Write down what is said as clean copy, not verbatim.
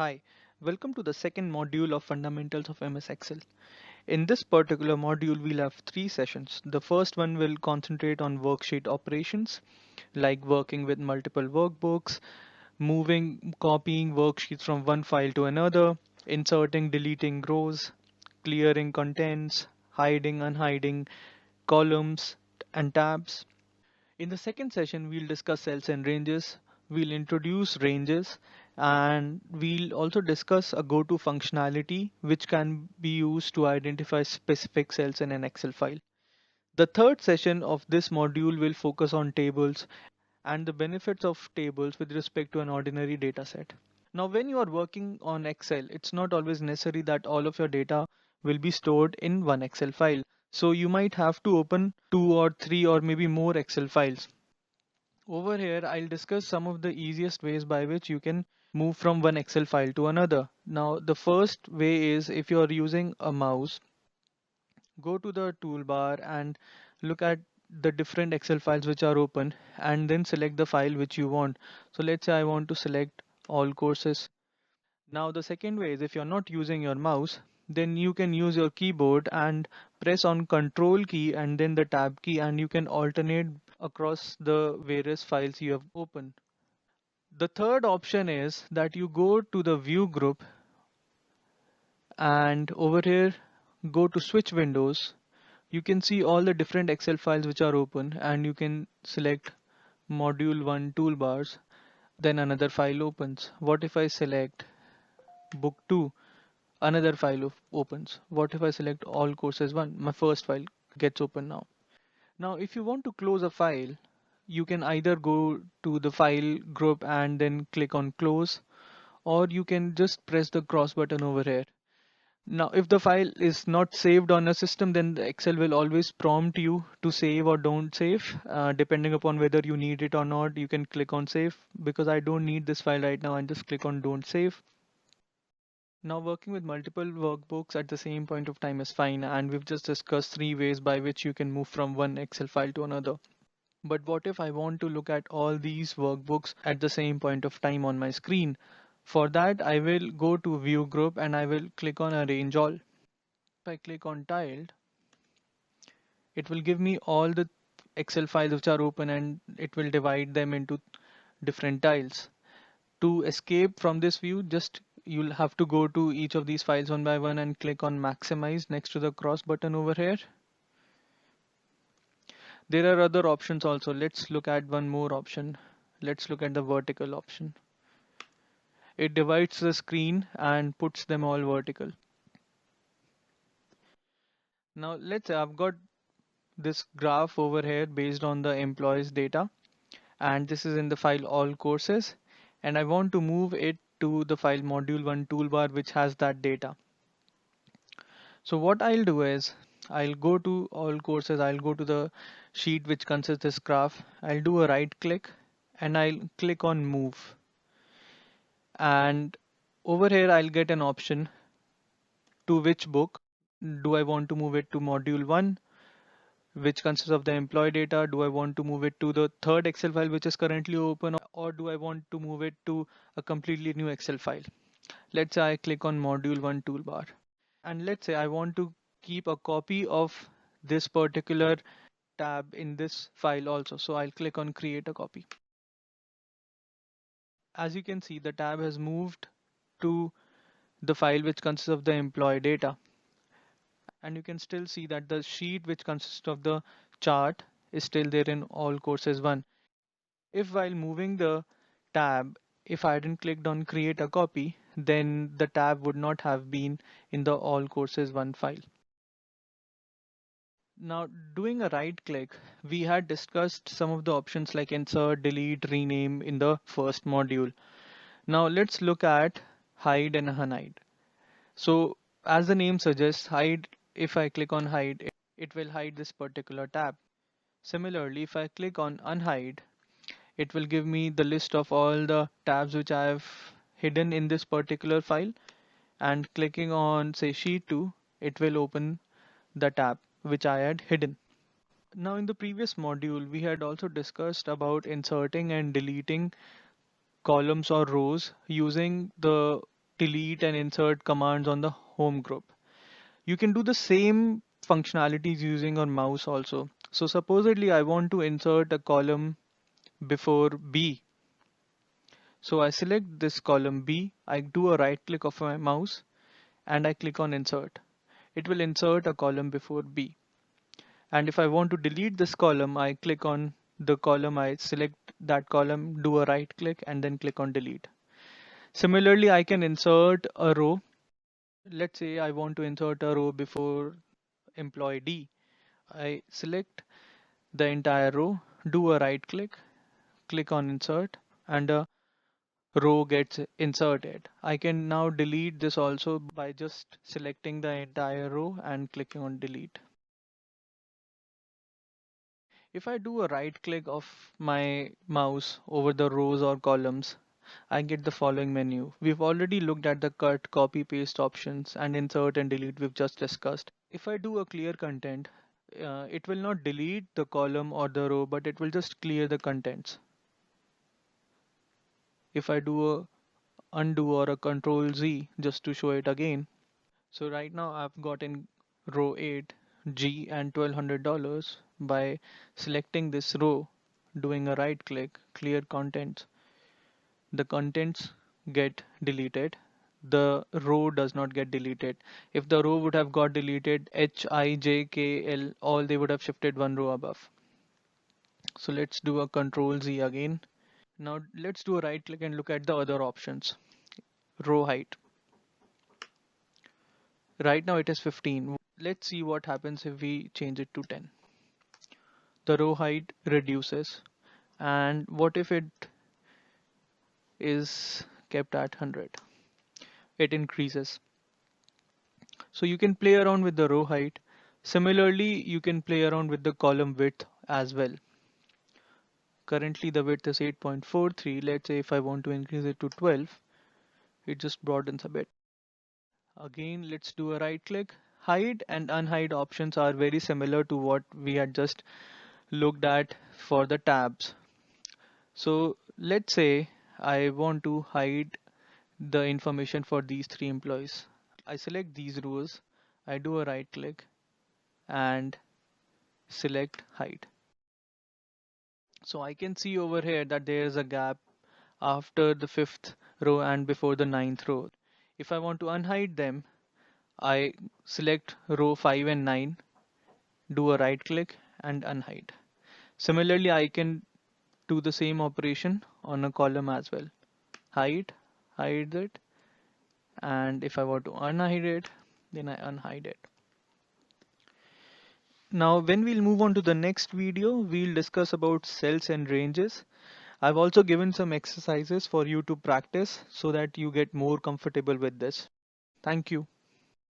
Hi, welcome to the second module of Fundamentals of MS Excel. In this particular module, we'll have three sessions. The first one will concentrate on worksheet operations, like working with multiple workbooks, moving, copying worksheets from one file to another, inserting, deleting rows, clearing contents, hiding, unhiding columns and tabs. In the second session, we'll discuss cells and ranges. We'll introduce ranges and we'll also discuss a go-to functionality which can be used to identify specific cells in an Excel file. The third session of this module will focus on tables and the benefits of tables with respect to an ordinary data set. Now, when you are working on Excel, it's not always necessary that all of your data will be stored in one Excel file. So you might have to open two or three or maybe more Excel files. Over here, I'll discuss some of the easiest ways by which you can move from one Excel file to another. Now, the first way is if you're using a mouse, go to the toolbar and look at the different Excel files which are open and then select the file which you want. So let's say I want to select all courses. Now, the second way is if you're not using your mouse, then you can use your keyboard and press on Control key and then the Tab key, and you can alternate across the various files you have opened. The third option is that you go to the view group and over here go to switch windows. You can see all the different Excel files which are open and you can select module 1 toolbars, then another file opens. What if I select book 2? Another file opens. What if I select all courses 1? My first file gets open now. Now if you want to close a file, you can either go to the file group and then click on close, or you can just press the cross button over here. Now, if the file is not saved on a system, then the Excel will always prompt you to save or don't save, depending upon whether you need it or not. You can click on save. Because I don't need this file right now, and just click on don't save. Now, working with multiple workbooks at the same point of time is fine, and we've just discussed three ways by which you can move from one Excel file to another. But what if I want to look at all these workbooks at the same point of time on my screen? For that, I will go to view group and I will click on arrange all. If I click on tiled, it will give me all the Excel files which are open and it will divide them into different tiles. To escape from this view, just you'll have to go to each of these files one by one and click on maximize next to the cross button over here. There are other options also. Let's look at one more option. Let's look at the vertical option. It divides the screen and puts them all vertical. Now let's say I've got this graph over here based on the employees data, and this is in the file all courses, and I want to move it to the file module 1 toolbar which has that data. So what I'll do is I'll go to all courses, I'll go to the sheet which consists this graph, I'll do a right click and I'll click on move, and over here I'll get an option to which book. Do I want to move it to module 1 which consists of the employee data? Do I want to move it to the third Excel file which is currently open, or do I want to move it to a completely new Excel file? Let's say I click on module 1 toolbar, and let's say I want to keep a copy of this particular tab in this file also. So I'll click on create a copy. As you can see, the tab has moved to the file which consists of the employee data, and you can still see that the sheet which consists of the chart is still there in all courses 1. If while moving the tab, if I hadn't clicked on create a copy, then the tab would not have been in the all courses 1 file. Now, doing a right click, we had discussed some of the options like insert, delete, rename in the first module. Now let's look at hide and unhide. So as the name suggests, hide, if I click on hide, it will hide this particular tab. Similarly, if I click on unhide, it will give me the list of all the tabs which I have hidden in this particular file, and clicking on say sheet 2, it will open the tab which I had hidden. Now in the previous module, we had also discussed about inserting and deleting columns or rows using the delete and insert commands on the home group. You can do the same functionalities using your mouse also. So supposedly I want to insert a column before B. So I select this column B, I do a right click of my mouse and I click on insert. It will insert a column before B. And if I want to delete this column, I click on the column, I select that column, do a right click and then click on delete. Similarly, I can insert a row. Let's say I want to insert a row before employee D. I select the entire row, do a right click, click on insert, and a row gets inserted. I can now delete this also by just selecting the entire row and clicking on delete. If I do a right click of my mouse over the rows or columns, I get the following menu. We've already looked at the cut, copy, paste options and insert and delete we've just discussed. If I do a clear content, it will not delete the column or the row, but it will just clear the contents. If I do a undo or a control Z just to show it again. So right now I've got in row 8 G and $1,200 by selecting this row, doing a right click, clear contents. The contents get deleted. The row does not get deleted. If the row would have got deleted, H, I, J, K, L, all they would have shifted one row above. So let's do a control Z again. Now let's do a right click and look at the other options. Row height. Right now it is 15. Let's see what happens if we change it to 10. The row height reduces. And what if it is kept at 100? It increases. So you can play around with the row height. Similarly, you can play around with the column width as well. Currently the width is 8.43. Let's say if I want to increase it to 12, it just broadens a bit. Again, let's do a right click. Hide and unhide options are very similar to what we had just looked at for the tabs. So let's say I want to hide the information for these three employees. I select these rows, I do a right click and select hide. So I can see over here that there is a gap after the 5th row and before the 9th row. If I want to unhide them, I select row 5 and 9, do a right click and unhide. Similarly, I can do the same operation on a column as well. Hide, hide it, and if I want to unhide it, then I unhide it. Now when we'll move on to the next video, we'll discuss about cells and ranges. I've also given some exercises for you to practice so that you get more comfortable with this. Thank you.